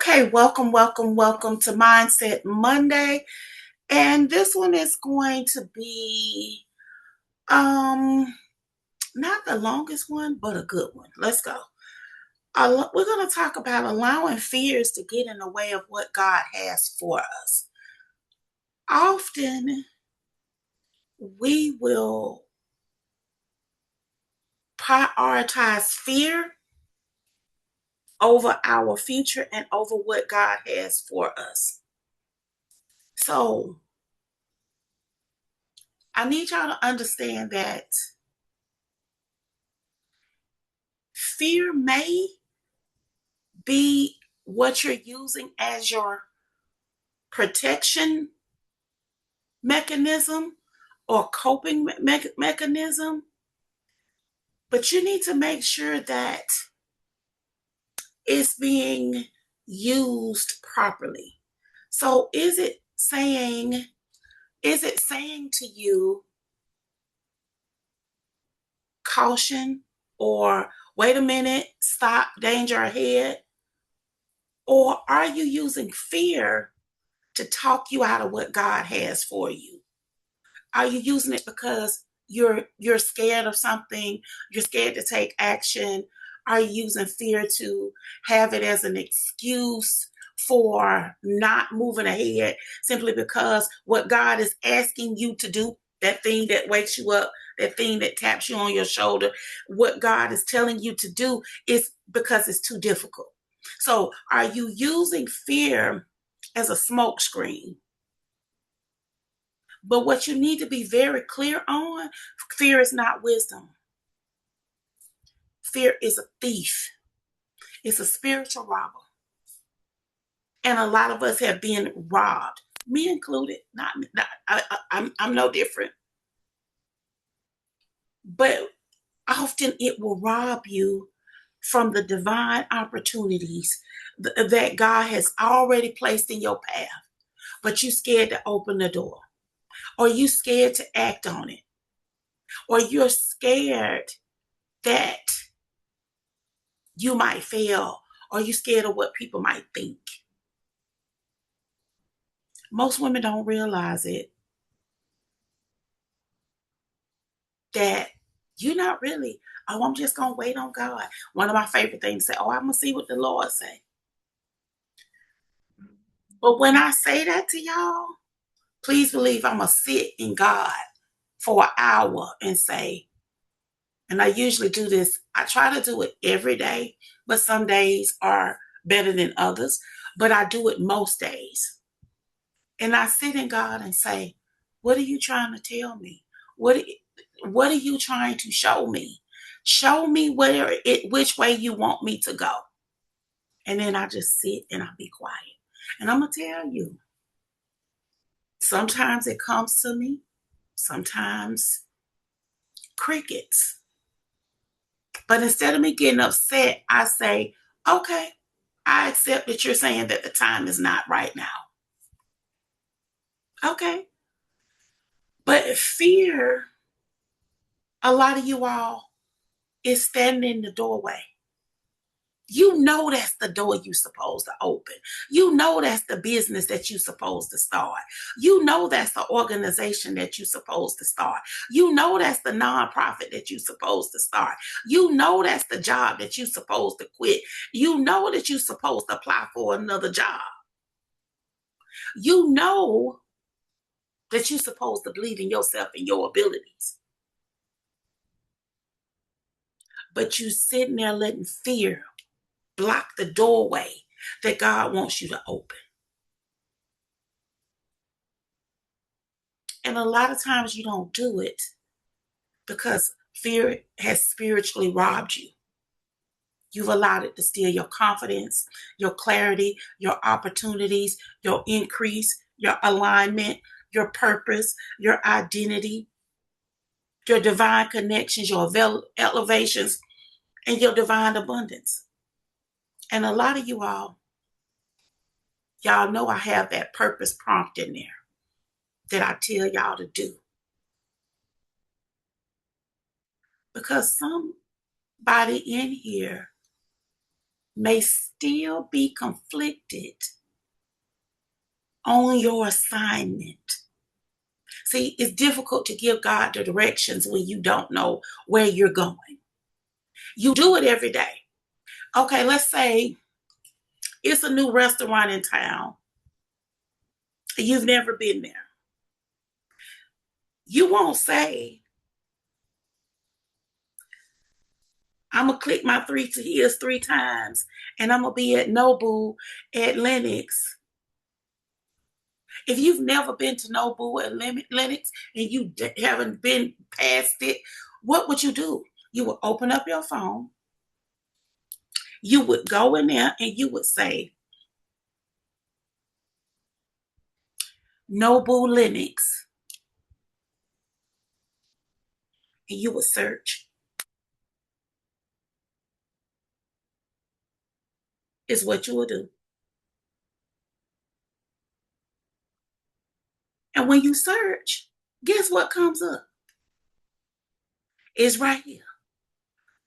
Okay, welcome to Mindset Monday. And this one is going to be not the longest one, but a good one. Let's go. We're going to talk about allowing fears to get in the way of what God has for us. Often we will prioritize fear over our future and over what God has for us. So I need y'all to understand that fear may be what you're using as your protection mechanism or coping mechanism, but you need to make sure that it's being used properly. So is it saying to you caution or wait a minute, stop, danger ahead? Or are you using fear to talk you out of what God has for you? Are you using it because you're scared of something? You're scared to take action? Are you using fear to have it as an excuse for not moving ahead simply because what God is asking you to do, that thing that wakes you up, that thing that taps you on your shoulder, what God is telling you to do is because it's too difficult? So are you using fear as a smoke screen? But what you need to be very clear on, fear is not wisdom. Fear is a thief. It's a spiritual robber. And a lot of us have been robbed, me included. I'm no different. But often it will rob you from the divine opportunities that God has already placed in your path. But you're scared to open the door, or you scared to act on it, or you're scared that you might fail, or you scared of what people might think. Most women don't realize it, that you're not really, oh, I'm just going to wait on God. One of my favorite things to say, oh, I'm going to see what the Lord say. But when I say that to y'all, please believe I'm going to sit in God for an hour and say, and I usually do this, I try to do it every day, but some days are better than others, but I do it most days. And I sit in God and say, what are you trying to tell me? What are you trying to show me? Show me which way you want me to go. And then I just sit and I be quiet. And I'm going to tell you, sometimes it comes to me, sometimes crickets. But instead of me getting upset, I say, okay, I accept that you're saying that the time is not right now. Okay. But fear, a lot of you all, is standing in the doorway. You know that's the door you're supposed to open. You know that's the business that you're supposed to start. You know that's the organization that you're supposed to start. You know that's the nonprofit that you're supposed to start. You know that's the job that you're supposed to quit. You know that you're supposed to apply for another job. You know that you're supposed to believe in yourself and your abilities. But you sitting there letting fear block the doorway that God wants you to open. And a lot of times you don't do it because fear has spiritually robbed you. You've allowed it to steal your confidence, your clarity, your opportunities, your increase, your alignment, your purpose, your identity, your divine connections, your elevations, and your divine abundance. And a lot of y'all know I have that purpose prompt in there that I tell y'all to do. Because somebody in here may still be conflicted on your assignment. See, it's difficult to give God the directions when you don't know where you're going. You do it every day. Okay, let's say it's a new restaurant in town. You've never been there. You won't say, I'm going to click my 3 heels 3 times and I'm going to be at Nobu at Lennox. If you've never been to Nobu at Lennox and you haven't been past it, what would you do? You would open up your phone. You would go in there and you would say, Nobu Lennox. And you would search. Is what you would do. And when you search, guess what comes up? It's right here.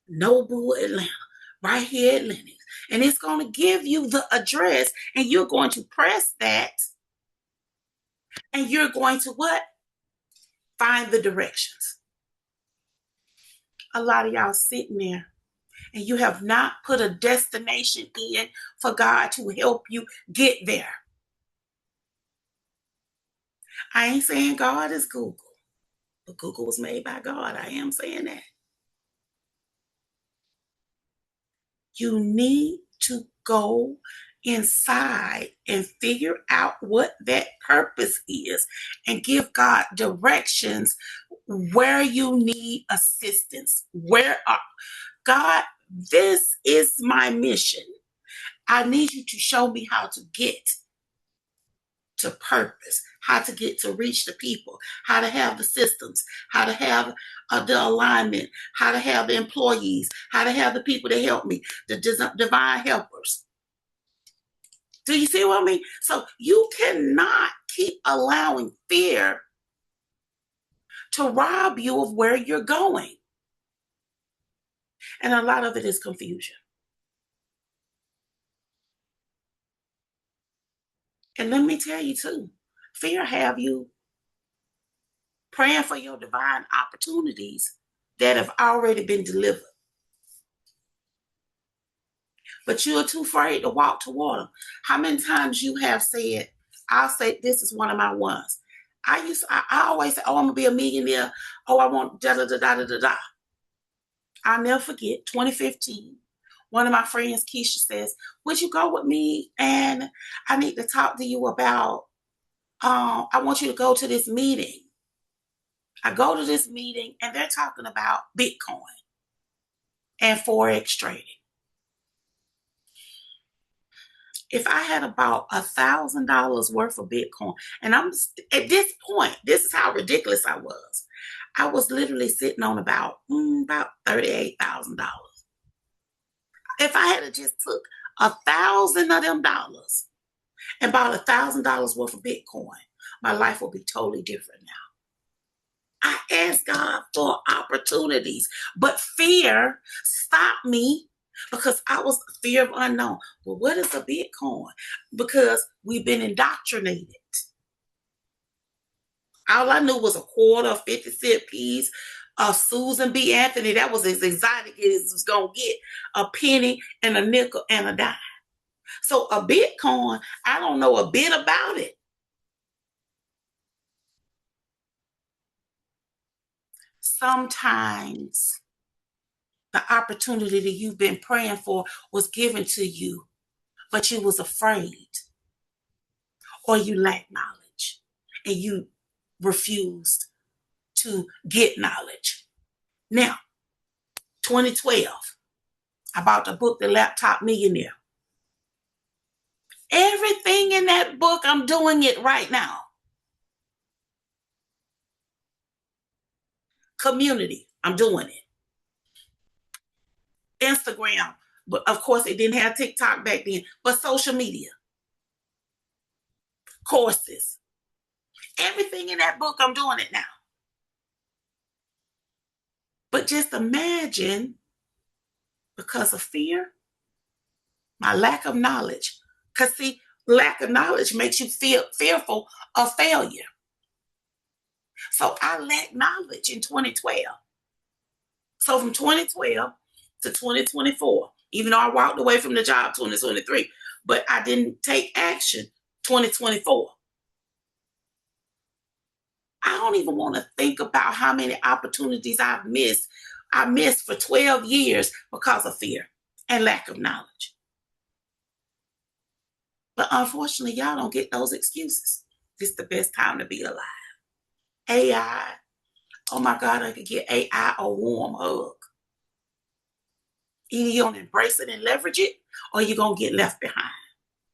Nobu, Atlanta. Right here at Lennox. And it's going to give you the address and you're going to press that and you're going to what? Find the directions. A lot of y'all sitting there and you have not put a destination in for God to help you get there. I ain't saying God is Google, but Google was made by God. I am saying that. You need to go inside and figure out what that purpose is and give God directions where you need assistance. God, this is my mission. I need you to show me how to get to purpose, how to get to reach the people, how to have the systems, how to have the alignment, how to have the employees, how to have the people that help me, the divine helpers. Do you see what I mean? So you cannot keep allowing fear to rob you of where you're going. And a lot of it is confusion. And let me tell you too, fear have you praying for your divine opportunities that have already been delivered. But you're too afraid to walk toward them. How many times you have said, I'll say this is one of my ones. I always say, oh, I'm gonna be a millionaire. Oh, I want da da da da da da da. I'll never forget 2015. One of my friends, Keisha, says, would you go with me? And I need to talk to you about, I want you to go to this meeting. I go to this meeting and they're talking about Bitcoin and Forex trading. If I had about $1,000 worth of Bitcoin, and I'm at this point, this is how ridiculous I was. I was literally sitting on about $38,000. If I had just took 1,000 of them dollars and bought $1,000 worth of Bitcoin, my life would be totally different now. I asked God for opportunities, but fear stopped me because I was fear of unknown. Well, what is a Bitcoin? Because we've been indoctrinated. All I knew was a quarter, a 50-cent piece, a Susan B. Anthony. That was as exotic as it was going to get. A penny and a nickel and a dime. So a Bitcoin, I don't know a bit about it. Sometimes the opportunity that you've been praying for was given to you, but you was afraid or you lacked knowledge and you refused to get knowledge. Now, 2012, I bought the book, The Laptop Millionaire. Everything in that book, I'm doing it right now. Community, I'm doing it. Instagram, but of course it didn't have TikTok back then, but social media, courses, everything in that book, I'm doing it now. But just imagine, because of fear, My lack of knowledge. Because, see, lack of knowledge makes you feel fearful of failure. So I lacked knowledge in 2012. So from 2012 to 2024, even though I walked away from the job 2023, but I didn't take action 2024. I don't even want to think about how many opportunities I've missed. I missed for 12 years because of fear and lack of knowledge. But unfortunately, y'all don't get those excuses. It's the best time to be alive. AI, oh my God, I could get AI a warm hug. Either you're going to embrace it and leverage it, or you're going to get left behind.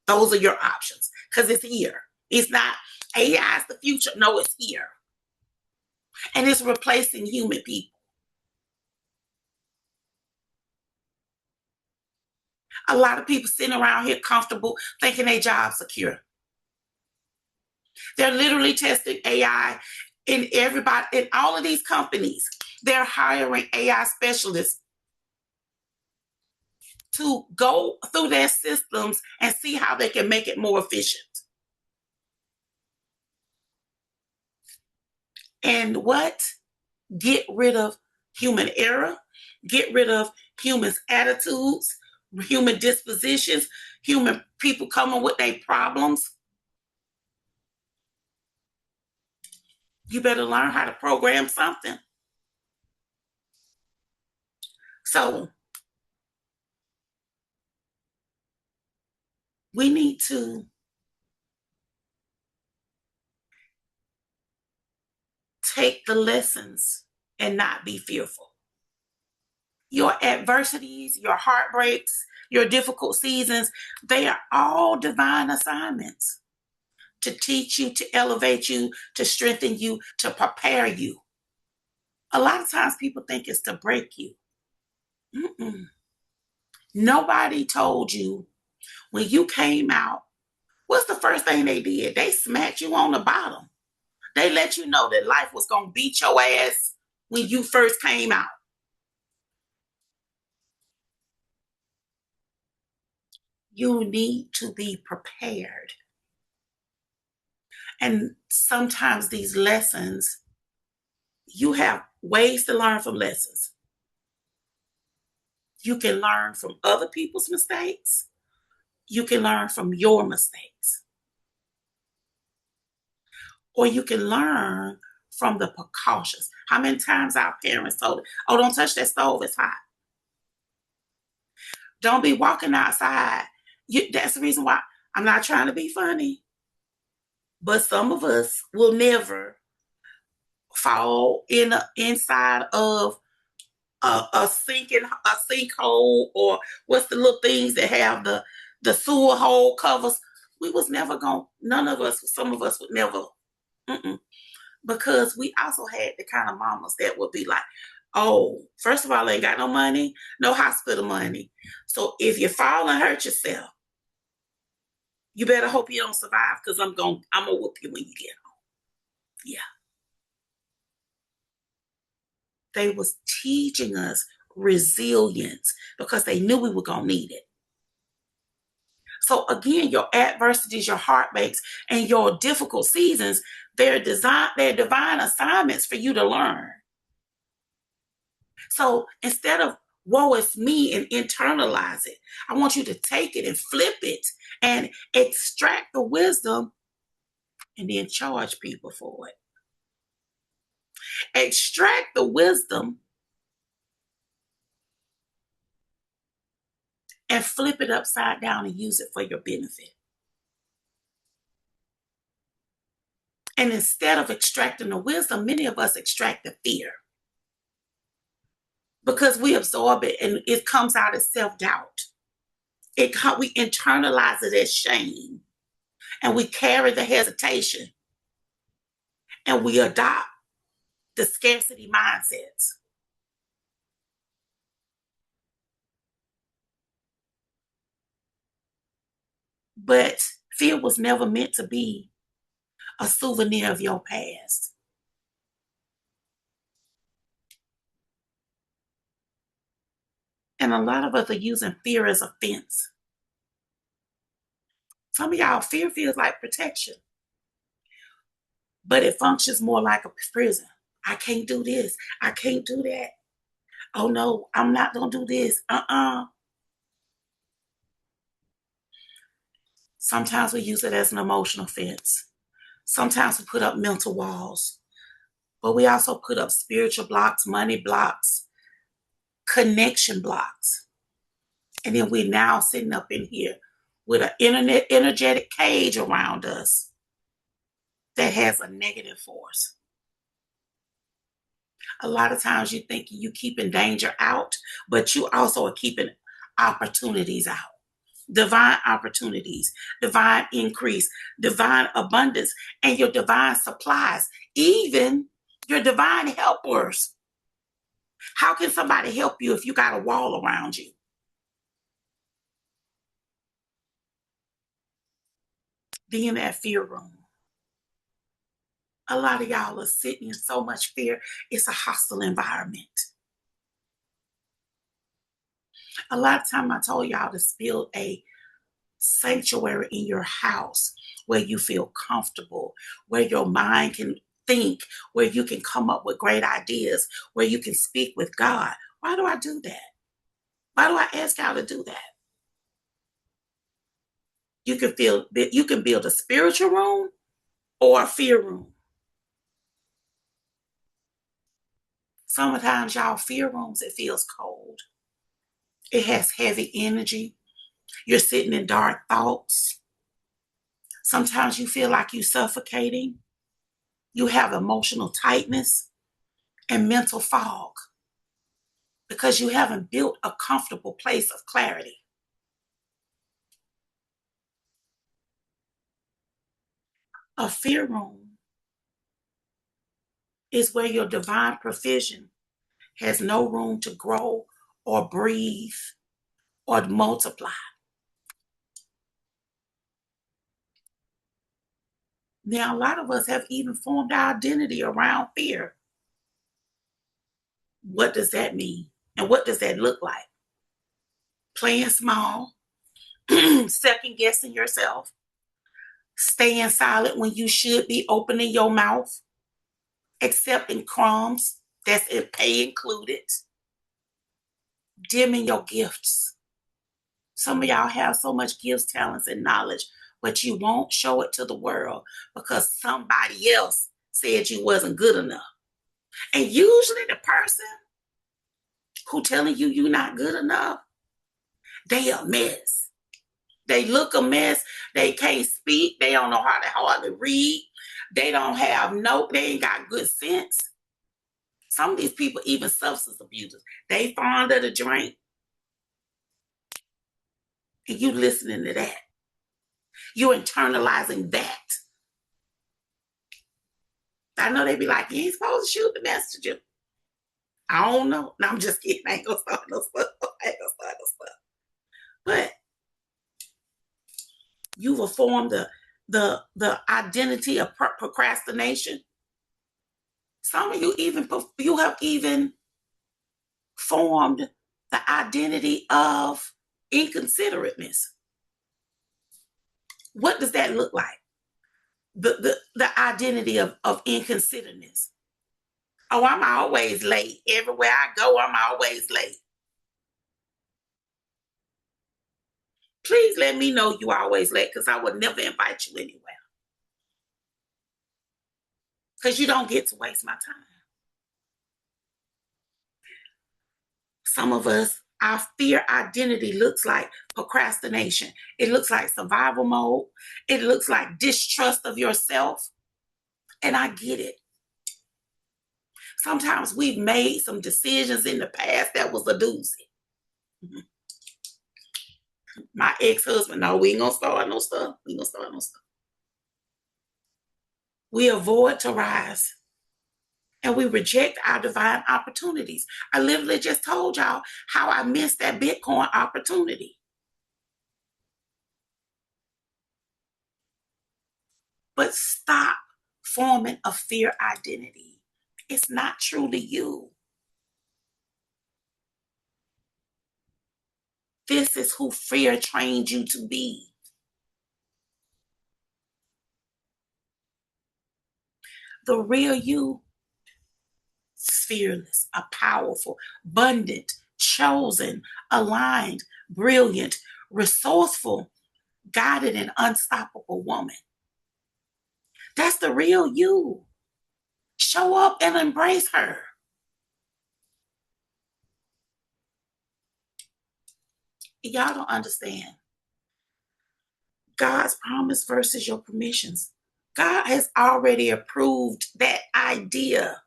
Those are your options because it's here. It's not AI is the future. No, it's here. And it's replacing human people. A lot of people sitting around here comfortable thinking their job's secure. They're literally testing AI in everybody, in all of these companies. They're hiring AI specialists to go through their systems and see how they can make it more efficient. And what? Get rid of human error, get rid of humans' attitudes, human dispositions, human people coming with their problems. You better learn how to program something. So we need to take the lessons and not be fearful. Your adversities, your heartbreaks, your difficult seasons, they are all divine assignments to teach you, to elevate you, to strengthen you, to prepare you. A lot of times people think it's to break you. Mm-mm. Nobody told you when you came out, what's the first thing they did? They smacked you on the bottom. They let you know that life was going to beat your ass when you first came out. You need to be prepared. And sometimes these lessons, you have ways to learn from lessons. You can learn from other people's mistakes. You can learn from your mistakes. Or you can learn from the precautions. How many times our parents told us, oh, don't touch that stove, it's hot. Don't be walking outside. That's the reason why I'm not trying to be funny, but some of us will never fall inside of a sinkhole, or what's the little things that have the sewer hole covers. We was never going. None of us. Some of us would never. Mm-mm. Because we also had the kind of mamas that would be like, oh, first of all, I ain't got no money, no hospital money. So if you fall and hurt yourself, you better hope you don't survive, because I'm gonna whoop you when you get home. Yeah. They was teaching us resilience because they knew we were gonna need it. So again, your adversities, your heartbreaks, and your difficult seasons, they're divine assignments for you to learn. So instead of woe is me and internalize it, I want you to take it and flip it and extract the wisdom and then charge people for it. Extract the wisdom and flip it upside down and use it for your benefit. And instead of extracting the wisdom, many of us extract the fear, because we absorb it and it comes out as self-doubt. We internalize it as shame, and we carry the hesitation, and we adopt the scarcity mindsets. But fear was never meant to be a souvenir of your past. And a lot of us are using fear as a fence. Some of y'all, fear feels like protection, but it functions more like a prison. I can't do this. I can't do that. Oh no, I'm not going to do this. Sometimes we use it as an emotional fence. Sometimes we put up mental walls, but we also put up spiritual blocks, money blocks, connection blocks. And then we're now sitting up in here with an energetic cage around us that has a negative force. A lot of times you think you keeping danger out, but you also are keeping opportunities out. Divine opportunities, divine increase, divine abundance, and your divine supplies, even your divine helpers. How can somebody help you if you got a wall around you? Be in that fear room. A lot of y'all are sitting in so much fear. It's a hostile environment. A lot of time I told y'all to build a sanctuary in your house where you feel comfortable, where your mind can think, where you can come up with great ideas, where you can speak with God. Why do I do that? Why do I ask y'all to do that? You can build a spiritual room or a fear room. Sometimes y'all fear rooms, it feels cold. It has heavy energy. You're sitting in dark thoughts. Sometimes you feel like you're suffocating. You have emotional tightness and mental fog because you haven't built a comfortable place of clarity. A fear room is where your divine provision has no room to grow or breathe or multiply. Now, a lot of us have even formed our identity around fear. What does that mean? And what does that look like? Playing small, second guessing yourself, staying silent when you should be opening your mouth, accepting crumbs that's in pay included, dimming your gifts. Some of y'all have so much gifts, talents, and knowledge, but you won't show it to the world because somebody else said you wasn't good enough. And usually the person who telling you you're not good enough, they a mess. They look a mess. They can't speak. They don't know how to hardly read. They don't have they ain't got good sense. Some of these people, even substance abusers, they fond of the drink. And you listening to that. You're internalizing that. I know they be like, you ain't supposed to shoot the messenger. I don't know. No, I'm just kidding. I ain't gonna start no stuff. But you've formed the identity of procrastination. Some of you have even formed the identity of inconsiderateness. What does that look like? The identity of inconsiderateness. Oh, I'm always late. Everywhere I go, I'm always late. Please let me know you always late because I would never invite you anywhere. Because you don't get to waste my time. Some of us, our fear identity looks like procrastination. It looks like survival mode. It looks like distrust of yourself. And I get it. Sometimes we've made some decisions in the past that was a doozy. My ex-husband, no, we ain't gonna start no stuff. We ain't gonna start no stuff. We avoid to rise and we reject our divine opportunities. I literally just told y'all how I missed that Bitcoin opportunity. But stop forming a fear identity. It's not truly you. This is who fear trained you to be. The real you is fearless, a powerful, abundant, chosen, aligned, brilliant, resourceful, guided, and unstoppable woman. That's the real you. Show up and embrace her. Y'all don't understand. God's promise versus your permissions. God has already approved that idea.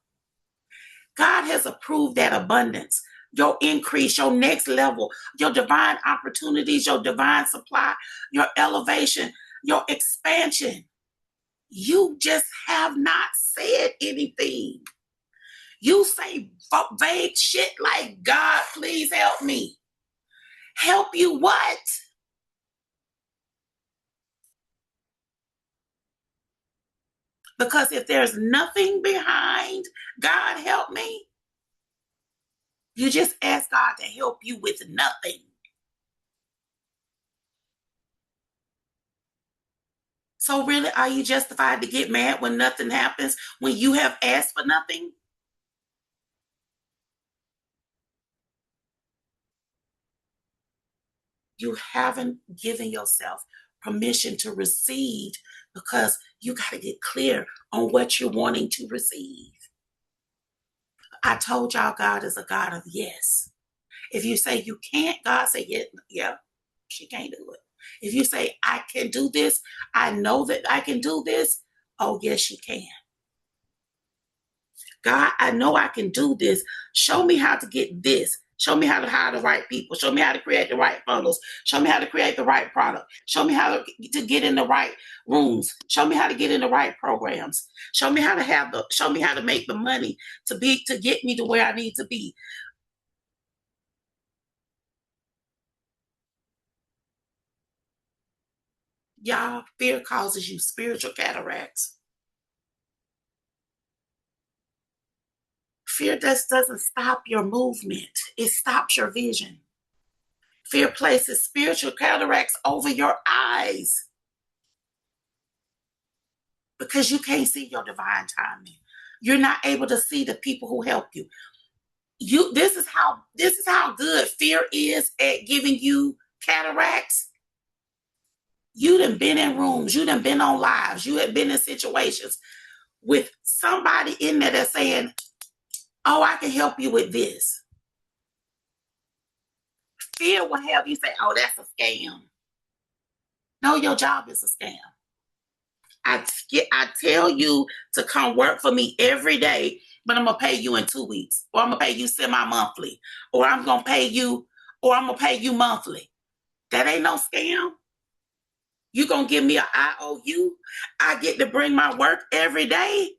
God has approved that abundance, your increase, your next level, your divine opportunities, your divine supply, your elevation, your expansion. You just have not said anything. You say vague shit like, God, please help me. Help you what? Because if there's nothing behind God help me, you just ask God to help you with nothing. So really, are you justified to get mad when nothing happens, when you have asked for nothing? You haven't given yourself permission to receive because you got to get clear on what you're wanting to receive. I told y'all God is a God of yes. If you say you can't, God say, yeah, yeah, she can't do it. If you say, I can do this, I know that I can do this, oh, yes, she can. God, I know I can do this. Show me how to get this. Show me how to hire the right people. Show me how to create the right funnels. Show me how to create the right product. Show me how to get in the right rooms. Show me how to get in the right programs. Show me how to show me how to make the money to get me to where I need to be. Y'all, fear causes you spiritual cataracts. Fear just doesn't stop your movement. It stops your vision. Fear places spiritual cataracts over your eyes because you can't see your divine timing. You're not able to see the people who help you. This is how good fear is at giving you cataracts. You done been in rooms, you done been on lives, you have been in situations with somebody in there that's saying, oh, I can help you with this. Fear will have you say, oh, that's a scam. No, your job is a scam. I tell you to come work for me every day, but I'm gonna pay you in 2 weeks, or I'm gonna pay you semi-monthly, or I'm gonna pay you, or I'm gonna pay you monthly. That ain't no scam. You gonna give me an IOU? I get to bring my work every day,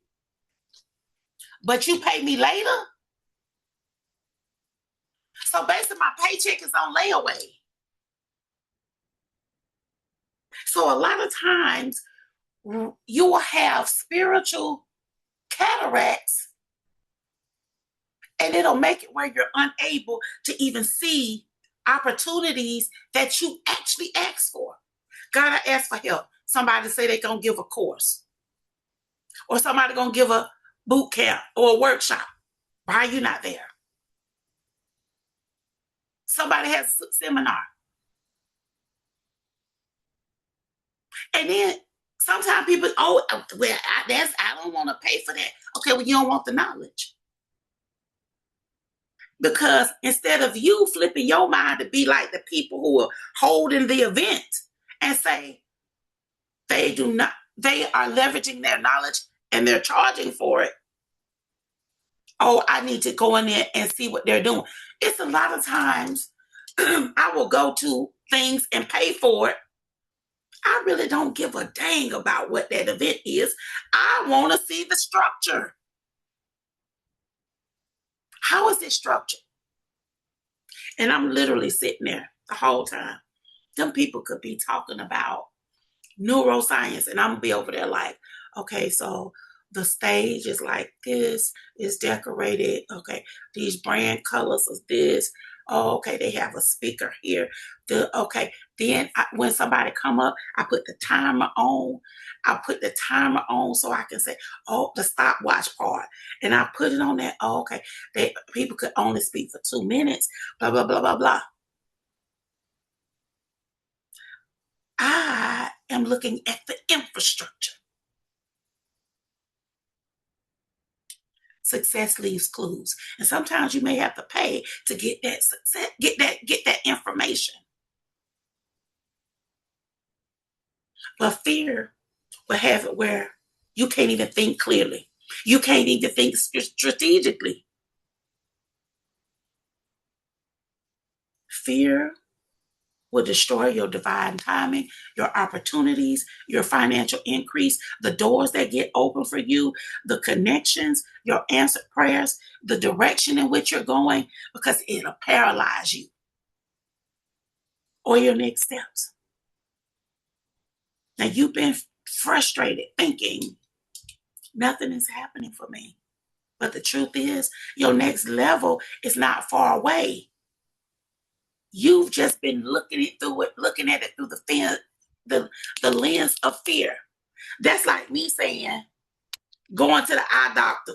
but you pay me later. So basically, my paycheck is on layaway. So a lot of times, you will have spiritual cataracts, and it'll make it where you're unable to even see opportunities that you actually asked for. God, I asked for help. Somebody say they're going to give a course, or somebody going to give a boot camp or a workshop. Why are you not there? Somebody has a seminar. And then sometimes people, oh, well, I don't want to pay for that. Okay, well, you don't want the knowledge. Because instead of you flipping your mind to be like the people who are holding the event and say they are leveraging their knowledge and they're charging for it. Oh, I need to go in there and see what they're doing. It's a lot of times I will go to things and pay for it. I really don't give a dang about what that event is. I want to see the structure. How is it structured? And I'm literally sitting there the whole time. Them people could be talking about neuroscience, and I'm gonna be over there like, okay, so the stage is like this, is decorated. Okay, these brand colors is this. Oh, okay, they have a speaker here. Okay, then when somebody come up, I put the timer on. I put the timer on so I can say, oh, the stopwatch part. And I put it on that. Oh, okay, people could only speak for 2 minutes, blah, blah, blah, blah, blah. I am looking at the infrastructure. Success leaves clues. And sometimes you may have to pay to get that success, get that information. But fear will have it where you can't even think clearly. You can't even think strategically. Fear will destroy your divine timing, your opportunities, your financial increase, the doors that get open for you, the connections, your answered prayers, the direction in which you're going, because it'll paralyze you or your next steps. Now, you've been frustrated thinking nothing is happening for me. But the truth is, your next level is not far away. You've just been looking at it through the lens of fear. That's like me saying, going to the eye doctor,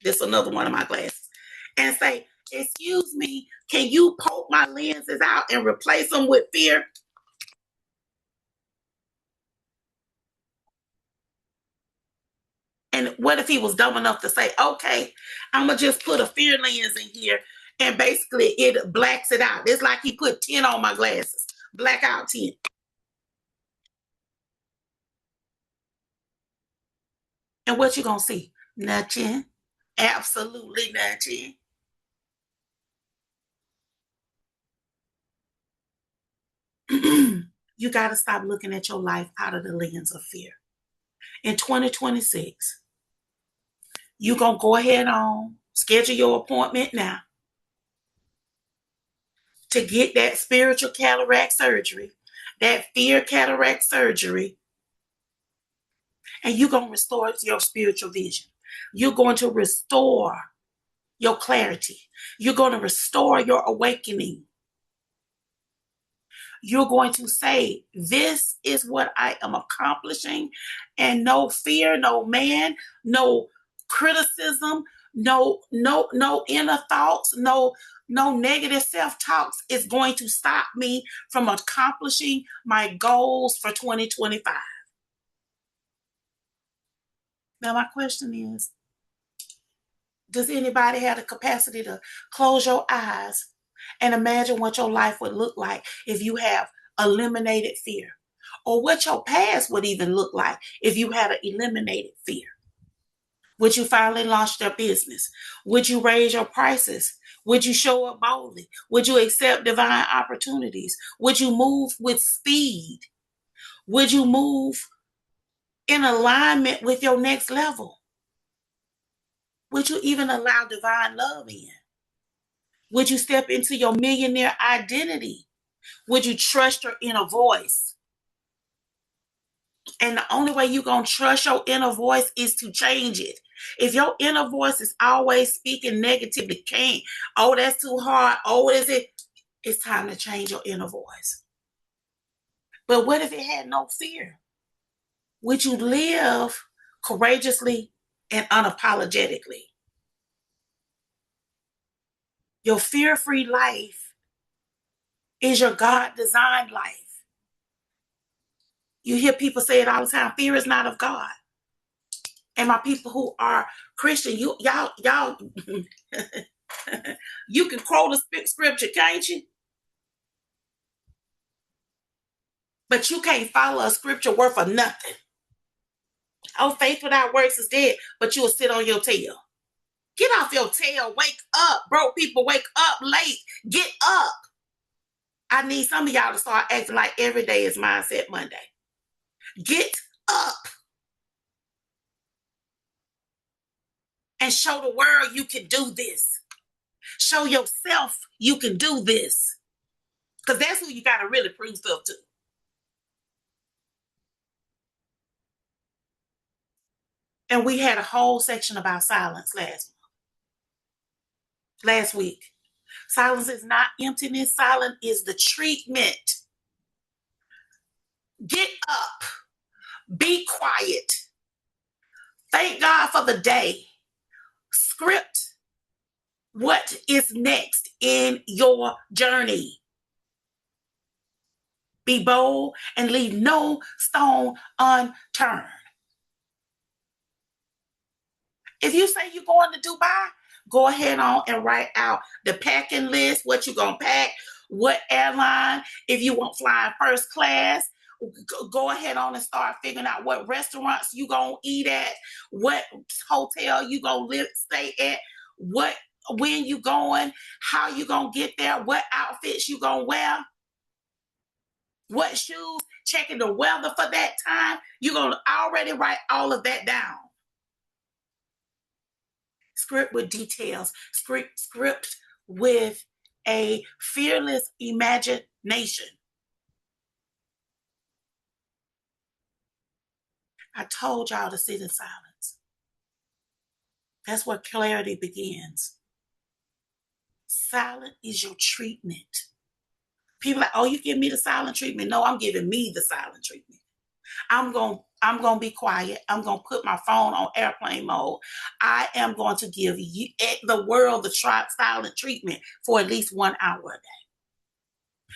this is another one of my glasses, and say, excuse me, can you poke my lenses out and replace them with fear? And what if he was dumb enough to say, okay, I'm going to just put a fear lens in here and basically it blacks it out. It's like he put 10 on my glasses, black out 10. And what you going to see? Nothing. Absolutely nothing. You got to stop looking at your life out of the lens of fear. In 2026, you going to go ahead on, schedule your appointment now to get that spiritual cataract surgery, that fear cataract surgery, and you're going to restore your spiritual vision. You're going to restore your clarity. You're going to restore your awakening. You're going to say, this is what I am accomplishing, and no fear, no man, no criticism, no inner thoughts, no negative self-talks is going to stop me from accomplishing my goals for 2025. Now my question is, does anybody have the capacity to close your eyes and imagine what your life would look like if you have eliminated fear? Or what your past would even look like if you had eliminated fear? Would you finally launch their business? Would you raise your prices? Would you show up boldly? Would you accept divine opportunities? Would you move with speed? Would you move in alignment with your next level? Would you even allow divine love in? Would you step into your millionaire identity? Would you trust your inner voice? And the only way you're going to trust your inner voice is to change it. If your inner voice is always speaking negatively, can't, oh, that's too hard, oh, is it? It's time to change your inner voice. But what if it had no fear? Would you live courageously and unapologetically? Your fear-free life is your God-designed life. You hear people say it all the time, fear is not of God. And my people who are Christian, y'all, you can quote a scripture, can't you? But you can't follow a scripture worth of nothing. Oh, faith without works is dead, but you'll sit on your tail. Get off your tail. Wake up. Broke people, wake up late. Get up. I need some of y'all to start acting like every day is Mindset Monday. Get up and show the world you can do this. Show yourself you can do this. Because that's who you got to really prove stuff to. And we had a whole section about silence last week. Silence is not emptiness. Silence is the treatment. Get up. Be quiet. Thank God for the day. Script what is next in your journey. Be bold and leave no stone unturned. If you say you're going to Dubai, go ahead on and write out the packing list, what you're going to pack, what airline, if you want flying first class, go ahead on and start figuring out what restaurants you going to eat at, what hotel you going to stay at, when you going, how you going to get there, what outfits you going to wear, what shoes, checking the weather for that time. You're going to already write all of that down. Script with details, script with a fearless imagination. I told y'all to sit in silence. That's where clarity begins. Silent is your treatment. People are like, oh, you give me the silent treatment. No, I'm giving me the silent treatment. I'm going to be quiet. I'm going to put my phone on airplane mode. I am going to give you the world the silent treatment for at least 1 hour a day.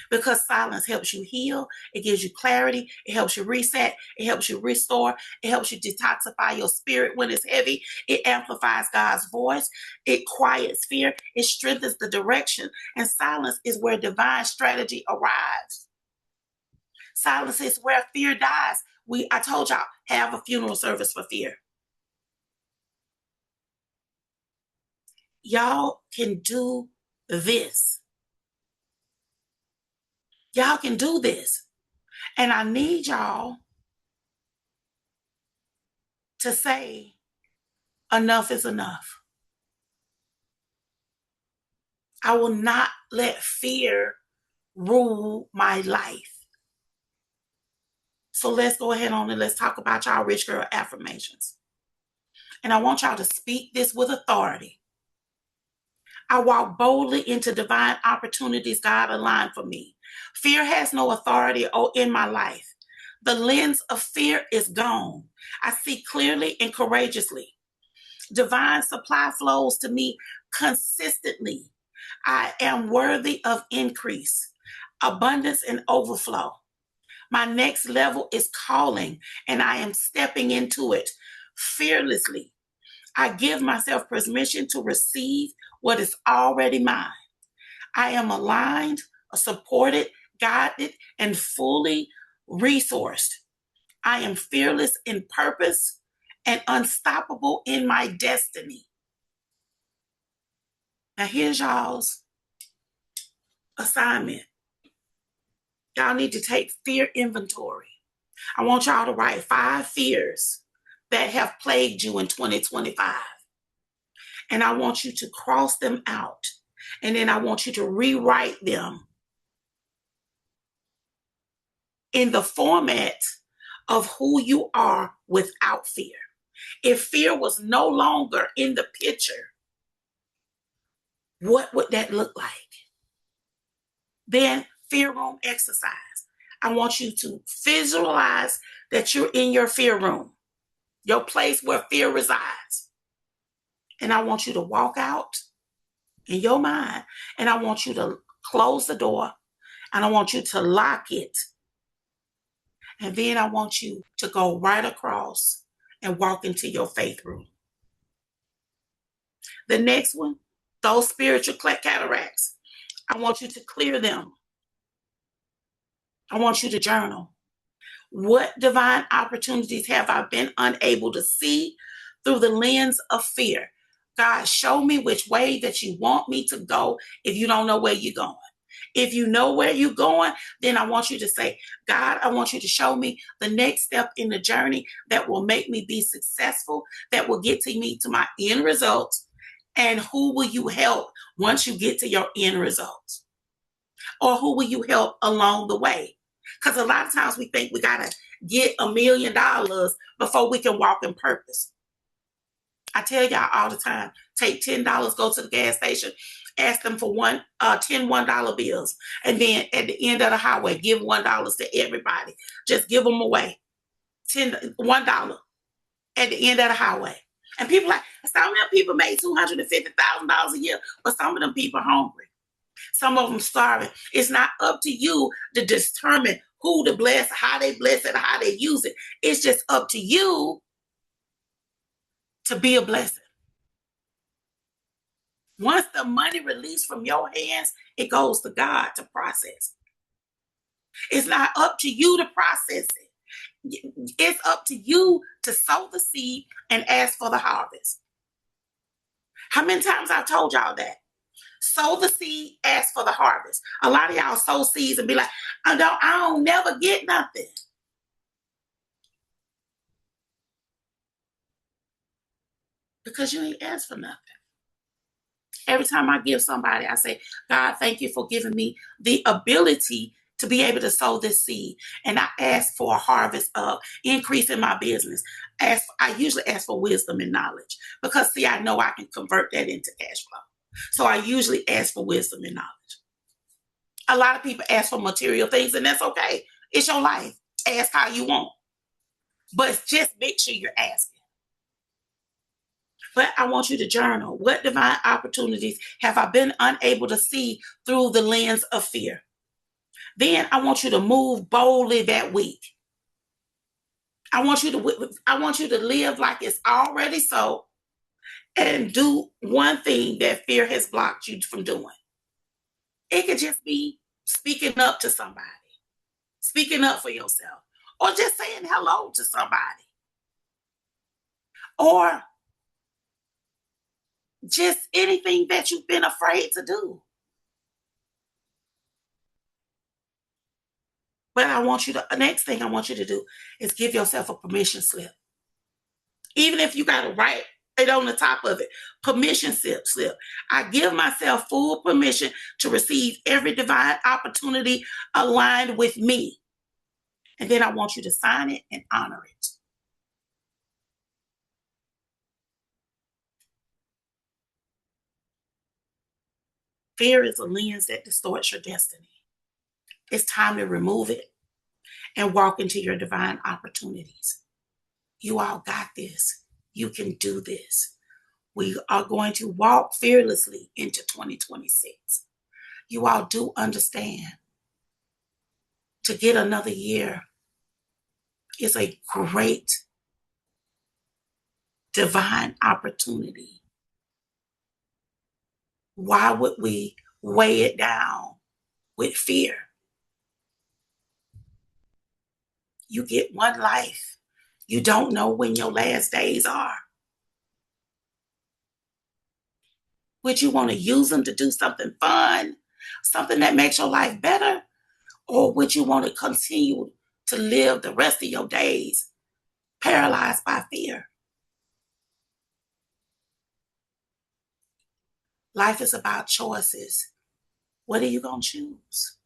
Because silence helps you heal. It gives you clarity. It helps you reset. It helps you restore. It helps you detoxify your spirit when it's heavy. It amplifies God's voice. It quiets fear. It strengthens the direction. And silence is where divine strategy arrives. Silence is where fear dies. I told y'all, have a funeral service for fear. Y'all can do this. Y'all can do this. And I need y'all to say, enough is enough. I will not let fear rule my life. So let's go ahead on and let's talk about y'all rich girl affirmations. And I want y'all to speak this with authority. I walk boldly into divine opportunities God aligned for me. Fear has no authority in my life. The lens of fear is gone. I see clearly and courageously. Divine supply flows to me consistently. I am worthy of increase, abundance, and overflow. My next level is calling, and I am stepping into it fearlessly. I give myself permission to receive what is already mine. I am aligned, supported, guided, and fully resourced. I am fearless in purpose and unstoppable in my destiny. Now here's y'all's assignment. Y'all need to take fear inventory. I want y'all to write 5 fears that have plagued you in 2025. And I want you to cross them out. And then I want you to rewrite them in the format of who you are without fear. If fear was no longer in the picture, what would that look like? Then fear room exercise. I want you to visualize that you're in your fear room, your place where fear resides. And I want you to walk out in your mind, and I want you to close the door, and I want you to lock it. And then I want you to go right across and walk into your faith room. The next one, those spiritual cataracts, I want you to clear them. I want you to journal. What divine opportunities have I been unable to see through the lens of fear? God, show me which way that you want me to go if you don't know where you're going. If you know where you're going, then I want you to say, God, I want you to show me the next step in the journey that will make me be successful, that will get me to my end results. And who will you help once you get to your end results? Or who will you help along the way? Because a lot of times we think we got to get $1 million before we can walk in purpose. I tell y'all all the time, take $10, go to the gas station, ask them for 10 $1 bills. And then at the end of the highway, give $1 to everybody. Just give them away. $1 at the end of the highway. And people like, some of them people made $250,000 a year, but some of them people are hungry. Some of them starving. It's not up to you to determine who to bless, how they bless it, how they use it. It's just up to you to be a blessing. Once the money released from your hands, it goes to God to process. It's not up to you to process it. It's up to you to sow the seed and ask for the harvest. How many times I've told y'all that? Sow the seed, ask for the harvest. A lot of y'all sow seeds and be like, I don't never get nothing. Because you ain't asked for nothing. Every time I give somebody, I say, God, thank you for giving me the ability to be able to sow this seed. And I ask for a harvest of increase in my business. I usually ask for wisdom and knowledge because, see, I know I can convert that into cash flow. So I usually ask for wisdom and knowledge. A lot of people ask for material things, and that's okay. It's your life. Ask how you want. But just make sure you're asking. But I want you to journal. What divine opportunities have I been unable to see through the lens of fear? Then I want you to move boldly that week. I want you to live like it's already so and do one thing that fear has blocked you from doing. It could just be speaking up to somebody, speaking up for yourself, or just saying hello to somebody, or just anything that you've been afraid to do. But the next thing I want you to do is give yourself a permission slip. Even if you got to write it on the top of it, permission slip. I give myself full permission to receive every divine opportunity aligned with me. And then I want you to sign it and honor it. Fear is a lens that distorts your destiny. It's time to remove it and walk into your divine opportunities. You all got this. You can do this. We are going to walk fearlessly into 2026. You all do understand to get another year is a great divine opportunity. Why would we weigh it down with fear? You get one life. You don't know when your last days are. Would you want to use them to do something fun, something that makes your life better? Or would you want to continue to live the rest of your days paralyzed by fear? Life is about choices. What are you going to choose?